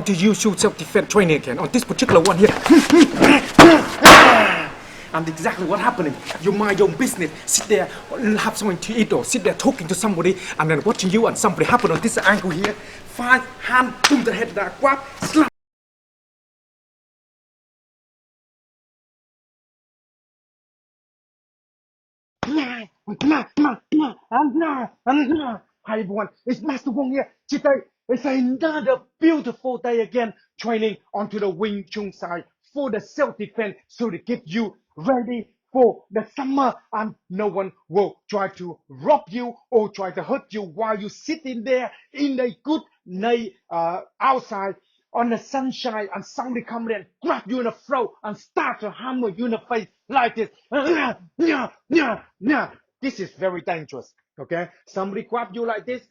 to use your self-defense training again on this particular one here. And exactly what happening. You mind your own business, sit there, have something to eat, or sit there talking to somebody, and then watching you and somebody happen on this angle here. Five hand, boom the head that grab, slap. Hi everyone, it's Master Wong here. Today is another beautiful day again, training onto the Wing Chun side for the self-defense, so to get you ready for the summer and no one will try to rob you or try to hurt you while you sitting there in a good night outside on the sunshine, and somebody come in and grab you in the throat and start to hammer you in the face like this. This is very dangerous. Okay, somebody grab you like this.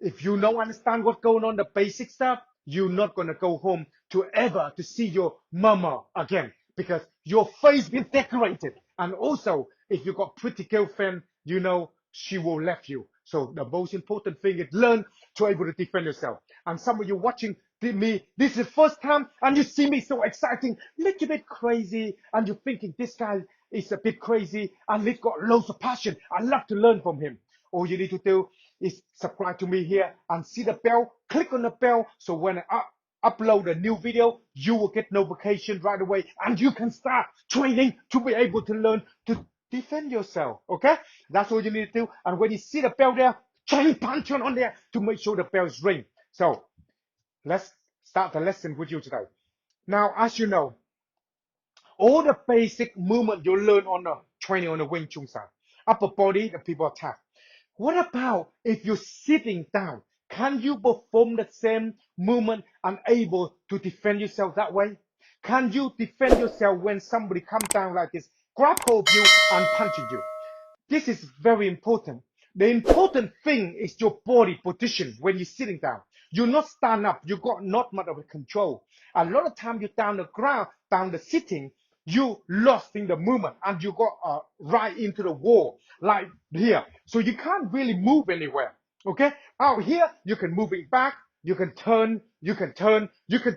If you don't understand what's going on, the basic stuff, you're not gonna go home to ever to see your mama again, because your face been decorated. And also, if you got pretty girlfriend, you know she will left you. So the most important thing is learn to able to defend yourself. And some of you watching me, this is the first time, and you see me so exciting, little bit crazy, and you're thinking this guy is a bit crazy, and he's got loads of passion. I love to learn from him. All you need to do is subscribe to me here and see the bell, click on the bell, so when I upload a new video, you will get notification right away, and you can start training to be able to learn to defend yourself. Okay, that's all you need to do. And when you see the bell there, try punch on there to make sure the bells ring. So let's start the lesson with you today. Now, as you know, all the basic movement you learn on the training on the Wing Chun side, upper body, the people attack. What about if you're sitting down? Can you perform the same movement and able to defend yourself that way? Can you defend yourself when somebody comes down like this, grab hold of you and punching you? This is very important. The important thing is your body position when you're sitting down. You're not stand up. You got not much of a control. A lot of time you're down the ground, down the sitting, you lost in the movement and you got right into the wall like here. So you can't really move anywhere. Okay? Out here, you can move it back, you can turn, you can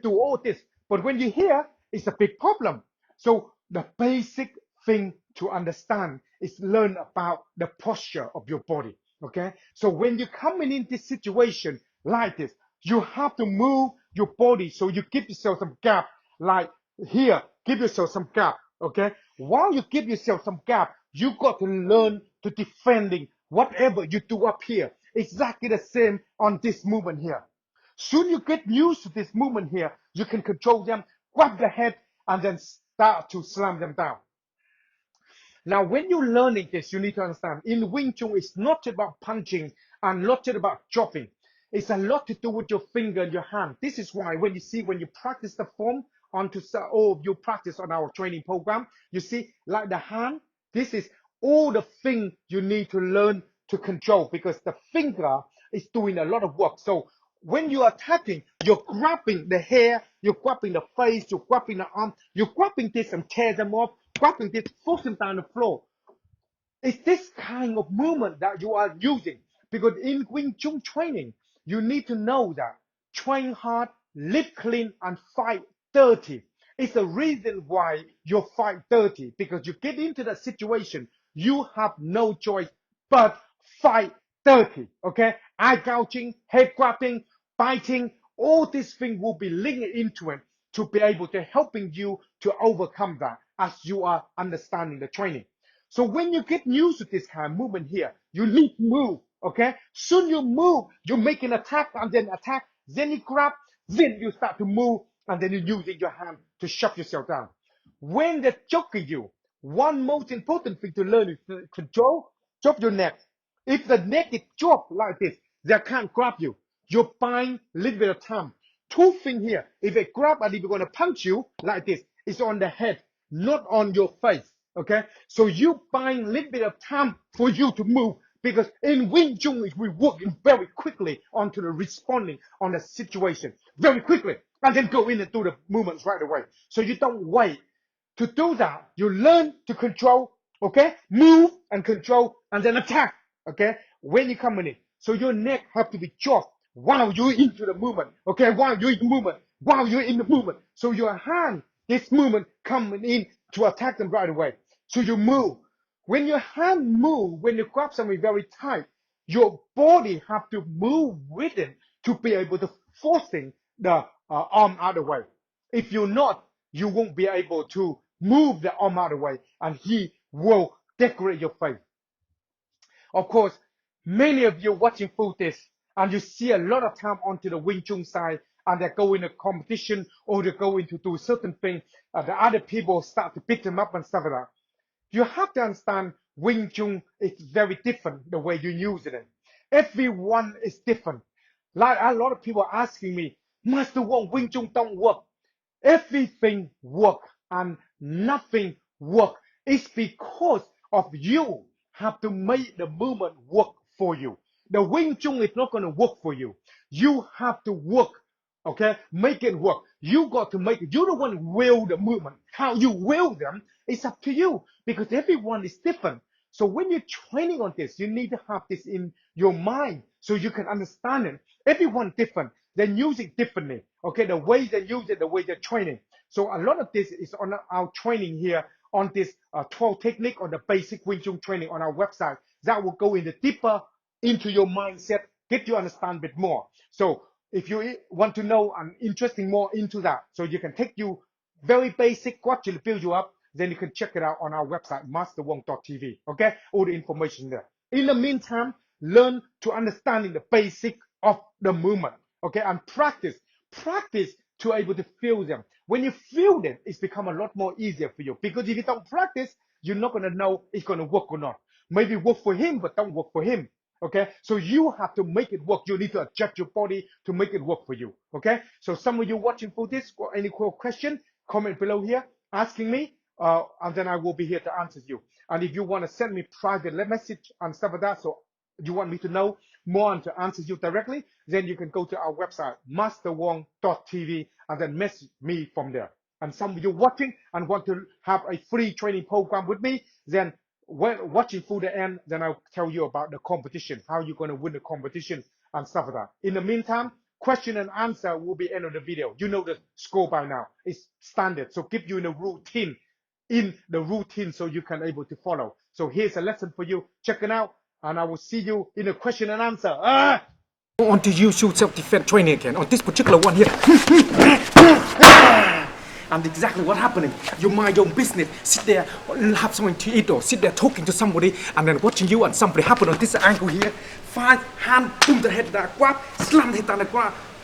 do all this. But when you're here, it's a big problem. So the basic thing to understand is learn about the posture of your body. Okay, so when you're coming in this situation like this, you have to move your body so you give yourself some gap, like here, give yourself some gap. Okay, while you give yourself some gap, you got to learn to defending whatever you do up here. Exactly the same on this movement here. Soon you get used to this movement here, you can control them, grab the head, and then start to slam them down. Now, when you're learning this, you need to understand, in Wing Chun, it's not about punching and not about chopping. It's a lot to do with your finger and your hand. This is why when you practice the form or you practice on our training program, you see, like the hand, this is all the thing you need to learn to control, because the finger is doing a lot of work. So when you're attacking, you're grabbing the hair, you're grabbing the face, you're grabbing the arm, you're grabbing this and tear them off, grabbing this, force them down the floor. It's this kind of movement that you are using, because in Wing Chun training, you need to know that train hard, live clean, and fight dirty. It's the reason why you fight dirty, because you get into that situation, you have no choice but fight dirty. Okay, eye gouging, head grabbing, biting, all these things will be linked into it to be able to helping you to overcome that as you are understanding the training. So when you get used to this kind of movement here, you need to move. Okay, soon you move, you make an attack and then attack, then you grab, then you start to move, and then you're using your hand to shove yourself down. When they're choking you, one most important thing to learn is to control, drop your neck. If the neck is dropped like this, they can't grab you. You're buying a little bit of time. Two things here. If they grab and if you're going to punch you like this, it's on the head, not on your face. Okay? So you buying a little bit of time for you to move, because in Wing Chun, we work very quickly onto the responding on the situation. Very quickly. And then go in and do the movements right away. So you don't wait. To do that, you learn to control, okay? Move and control and then attack, okay? When you come in. So your neck have to be chopped while you're into the movement, okay? While you're in the movement, while you're in the movement. So your hand, this movement coming in to attack them right away. So you move. When your hand move, when you grab something very tight, your body have to move with it to be able to forcing the arm out of the way. If you're not, you won't be able to move the arm out of the way, and he will decorate your face. Of course, many of you watching through this, and you see a lot of time onto the Wing Chun side, and they go in a competition or they go into do certain thing, the other people start to pick them up and stuff like that. You have to understand Wing Chun is very different the way you use it. Everyone is different. Like a lot of people asking me, Master Wong, Wing Chun don't work. Everything work and nothing work. It's because of you have to make the movement work for you. The Wing Chun is not going to work for you. You have to work. Okay, make it work. You got to make it. You're the one who will the movement. How you will them is up to you because everyone is different. So when you're training on this, you need to have this in your mind so you can understand it. Everyone different. They use it differently. Okay, the way they use it, the way they're training. So a lot of this is on our training here on this 12 technique or the basic Wing Chun training on our website. That will go in the deeper into your mindset, get you understand a bit more. So if you want to know and interesting more into that, so you can take you very basic, gradually build you up, then you can check it out on our website, masterwong.tv. Okay, all the information there. In the meantime, learn to understanding the basic of the movement. Okay, and practice to able to feel them. When you feel them, it's become a lot more easier for you because if you don't practice, you're not going to know it's going to work or not. Maybe work for him, but don't work for him. Okay, so you have to make it work. You need to adjust your body to make it work for you. Okay, so some of you watching for this, got any question, comment below here asking me, and then I will be here to answer you. And if you want to send me private message and stuff like that, so you want me to know more and to answer you directly, then you can go to our website, masterwong.tv, and then message me from there. And some of you watching and want to have a free training program with me, then when watching through the end, then I'll tell you about the competition, how you're going to win the competition and stuff like that. In the meantime, question and answer will be end of the video. You know the score by now. It's standard. So give you in the routine so you can able to follow. So here's a lesson for you. Check it out. And I will see you in the question and answer. On to use self-defense training again. On this particular one here. And exactly what happening. You mind your own business. Sit there, have something to eat, or sit there talking to somebody, and then watching you and somebody happen on this angle here. 5 hand, boom the head, grab, slam the head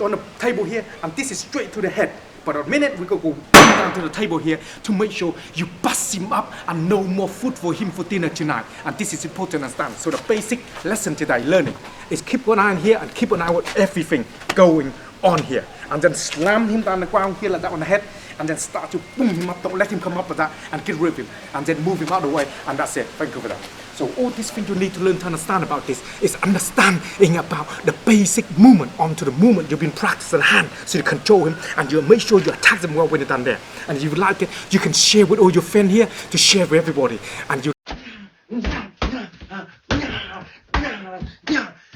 on the table here, and this is straight to the head. But a minute we go down to the table here to make sure you bust him up and no more food for him for dinner tonight. And this is important to understand. So the basic lesson today learning is keep an eye on here and keep an eye on everything going on here. And then slam him down the ground here like that on the head. And then start to boom him up, don't let him come up with that, and get rid of him. And then move him out of the way, and that's it. Thank you for that. So all these things you need to learn to understand about this is understanding about the basic movement onto the movement you've been practicing the hand, so you control him, and you make sure you attack them well when you're done there. And if you like it, you can share with all your friends here to share with everybody. And you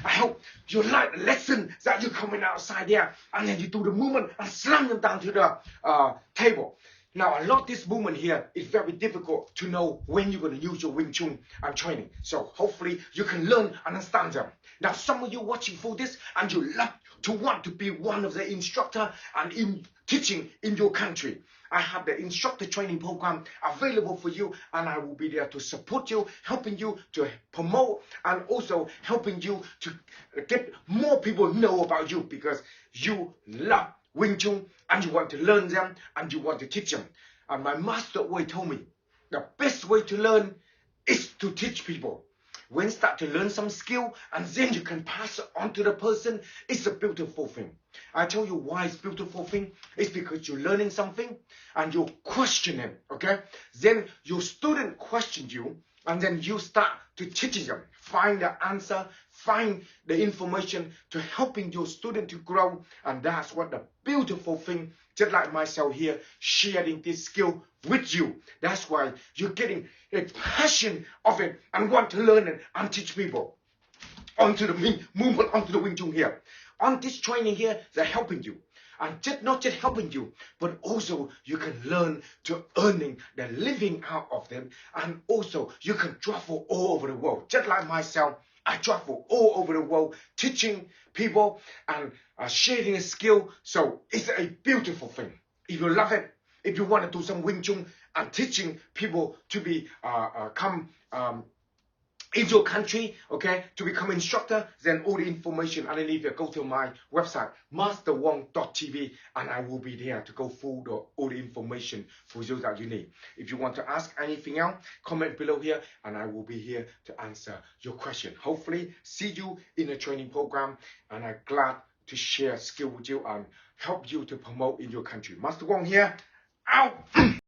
I hope you like the lesson that you're coming outside there, and then you do the movement and slam them down to the table. Now, a lot of this movement here is very difficult to know when you're going to use your Wing Chun and training. So hopefully you can learn and understand them. Now, some of you watching for this and you love to want to be one of the instructor and in teaching in your country. I have the instructor training program available for you, and I will be there to support you, helping you to promote, and also helping you to get more people know about you because you love Wing Chun and you want to learn them and you want to teach them. And my master always told me the best way to learn is to teach people. When you start to learn some skill and then you can pass it on to the person, it's a beautiful thing. I tell you why it's a beautiful thing. It's because you're learning something and you're questioning, okay? Then your student questions you and then you start to teach them. Find the answer, find the information to helping your student to grow. And that's what the beautiful thing, just like myself here, sharing this skill with you. That's why you're getting a passion of it and want to learn it and teach people. Onto the movement, onto the Wing Chun here. On this training here, they're helping you. and not just helping you, but also you can learn to earning the living out of them, and also you can travel all over the world. Just like myself, I travel all over the world teaching people and sharing a skill. So it's a beautiful thing. If you love it, if you want to do some Wing Chun and teaching people to be come in your country, okay, to become instructor, then all the information underneath here, go to my website, masterwong.tv, and I will be there to go through all the information for you that you need. If you want to ask anything else, comment below here, and I will be here to answer your question. Hopefully, see you in the training program, and I'm glad to share skill with you and help you to promote in your country. Master Wong here, out!